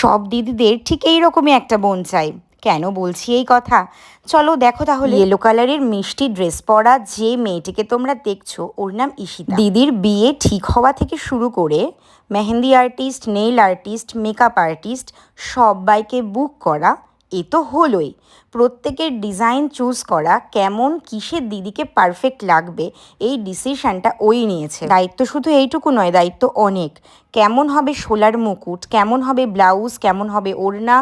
সব দিদিদের ঠিক এইরকমই একটা বোন চাই। কেন বলছি এই কথা, চলো দেখো তাহলে। ইয়েলো কালারের মিষ্টি ড্রেস পরা যে মেয়েটিকে তোমরা দেখছো ওর নাম ঈশিতা। দিদির বিয়ে ঠিক হওয়া থেকে শুরু করে mehndi artist, nail artist, makeup artist সবাইকে বুক করা, এ তো হলোই। প্রত্যেকের ডিজাইন চুজ করা, কেমন কিসের দিদিকে পারফেক্ট লাগবে এই ডিসিশনটা ওই নিয়েছে। দায়িত্ব শুধু এইটুকু নয়, দায়িত্ব অনেক। কেমন হবে শোলার মুকুট, কেমন হবে ব্লাউজ, কেমন হবে ওড়না,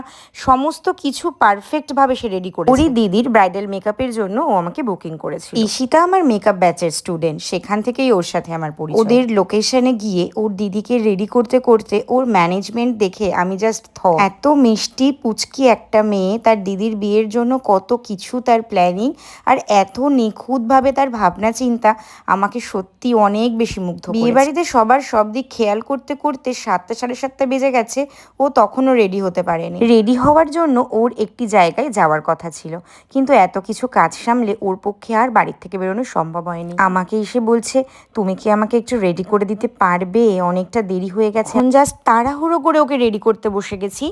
সমস্ত কিছু পারফেক্টভাবে সে রেডি করেছে। ওরই দিদির ব্রাইডাল মেকআপের জন্য ও আমাকে বুকিং করেছিল। ঈশিতা আমার মেকআপ ব্যাচের স্টুডেন্ট, সেখান থেকেই ওর সাথে আমার পরিচয়। ওদের লোকেশনে গিয়ে ওর দিদিকে রেডি করতে করতে ওর ম্যানেজমেন্ট দেখে আমি জাস্ট এত মিষ্টি পুচকি একটা মেয়ে, তার দিদির বিয়ের জন্য কত কিছু তার প্ল্যানিং, আর এত নিখুঁতভাবে তার ভাবনা চিন্তা আমাকে সত্যি অনেক বেশি মুগ্ধ করেছে। বিয়ে বাড়িতে সবার সব দিক খেয়াল করতে করতে 7টা 7:30 বেজে গেছে, ও তখনও রেডি হতে পারেনি। রেডি হওয়ার জন্য ওর একটি জায়গায় যাওয়ার কথা ছিল, কিন্তু এত কিছু কাজ সামলে ওর পক্ষে আর বাড়ির থেকে বেরোনো সম্ভব হয়নি। আমাকে এসে বলছে, তুমি কি আমাকে একটু রেডি করে দিতে পারবে, অনেকটা দেরি হয়ে গেছে। জাস্ট তাড়াহুড়ো করে ওকে রেডি করতে বসে গেছি,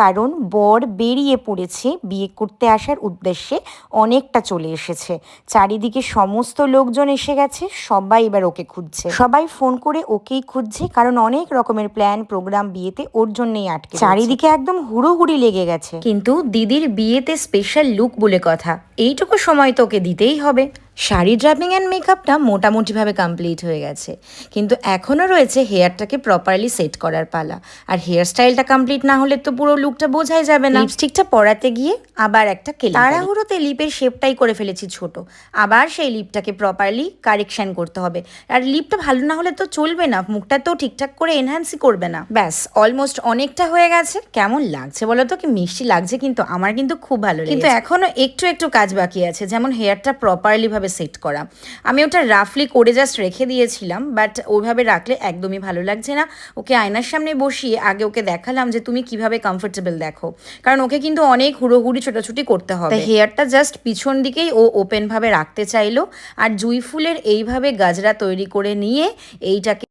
কারণ বর বেরিয়ে পড়েছে বিয়ে করতে আসার উদ্দেশ্যে, অনেকটা চলে এসেছে। চারিদিকে সমস্ত লোকজন এসে গেছে, সবাই এবার ওকে খুঁজছে। সবাই ফোন করে ওকেই খুঁজছে, কারণ অনেক রকমের প্ল্যান প্রোগ্রাম বিয়েতে ওর জন্যই আটকে। চারিদিকে একদম হুড়োহুড়ি লেগে গেছে। কিন্তু দিদির বিয়েতে স্পেশাল লুক বলে কথা, এইটুকু সময় তো ওকে দিতেই হবে। শাড়ি ড্রাপিং অ্যান্ড মেকআপটা মোটামুটিভাবে কমপ্লিট হয়ে গেছে, কিন্তু এখনও রয়েছে হেয়ারটাকে প্রপারলি সেট করার পালা। আর হেয়ার স্টাইলটা কমপ্লিট না হলে তো পুরো লুকটা বোঝাই যাবে না। লিপস্টিকটা পরাতে গিয়ে আবার একটা তাড়াহুড়োতে লিপের শেপটাই করে ফেলেছি ছোট, আবার সেই লিপটাকে প্রপারলি কারেকশন করতে হবে। আর লিপটা ভালো না হলে তো চলবে না, মুখটা তো ঠিকঠাক করে এনহ্যান্সই করবে না। ব্যাস অলমোস্ট অনেকটা হয়ে গেছে। কেমন লাগছে বলো তো? কি মিষ্টি লাগছে কিন্তু, আমার কিন্তু খুব ভালো লাগে। কিন্তু এখনো একটু কাজ বাকি আছে, যেমন হেয়ারটা প্রপারলি ভাবে সেট করা। আমি ওটা রাফলি করে জাস্ট রেখে দিয়েছিলাম, বাট ওইভাবে রাখলে একদমই ভালো লাগছে না। ওকে আয়নার সামনে বসিয়ে আগে ওকে দেখালাম যে তুমি কিভাবে কমফোর্টেবল দেখো, কারণ ওকে কিন্তু অনেক হুড়োহুড়ি ছোটাছুটি করতে হবে। তাই হেয়ারটা জাস্ট পিছন দিকেই ও ওপেন ভাবে রাখতে চাইলো, আর জুঁই ফুলের এইভাবে গাজরা তৈরি করে নিয়ে এইটাকে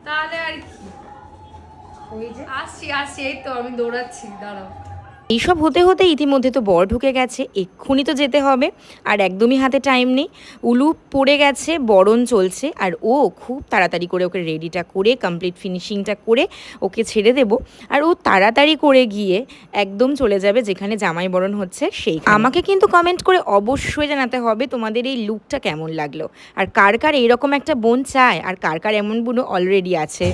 তাহলে আর কি, আসছি এই তো আমি দৌড়াচ্ছি, দাঁড়াও। এইসব হতে হতে ইতিমধ্যে তো বর ঢুকে গেছে, এক্ষুনি তো যেতে হবে, আর একদমই হাতে টাইম নেই। উলু পড়ে গেছে, বরণ চলছে, আর ও খুব তাড়াতাড়ি করে ওকে রেডিটা করে কমপ্লিট ফিনিশিংটা করে ওকে ছেড়ে দেব। আর ও তাড়াতাড়ি করে গিয়ে একদম চলে যাবে যেখানে জামাই বরণ হচ্ছে সেই। আমাকে কিন্তু কমেন্ট করে অবশ্যই জানাতে হবে তোমাদের এই লুকটা কেমন লাগলো, আর কার কার এইরকম একটা বোন চায়, আর কার কার এমন বোন অলরেডি আছে।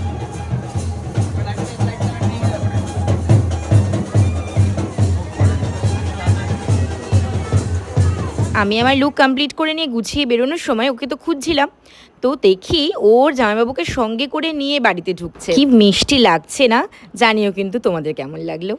আমি আমার লুক কমপ্লিট করে নিয়ে গুছিয়ে বেরোনোর সময় ওকে তো খুঁজছিলাম, তো দেখি ওর জামাইবাবুকে সঙ্গে করে নিয়ে বাড়িতে ঢুকছে। কি মিষ্টি লাগছে না? জানিও কিন্তু তোমাদের কেমন লাগলো।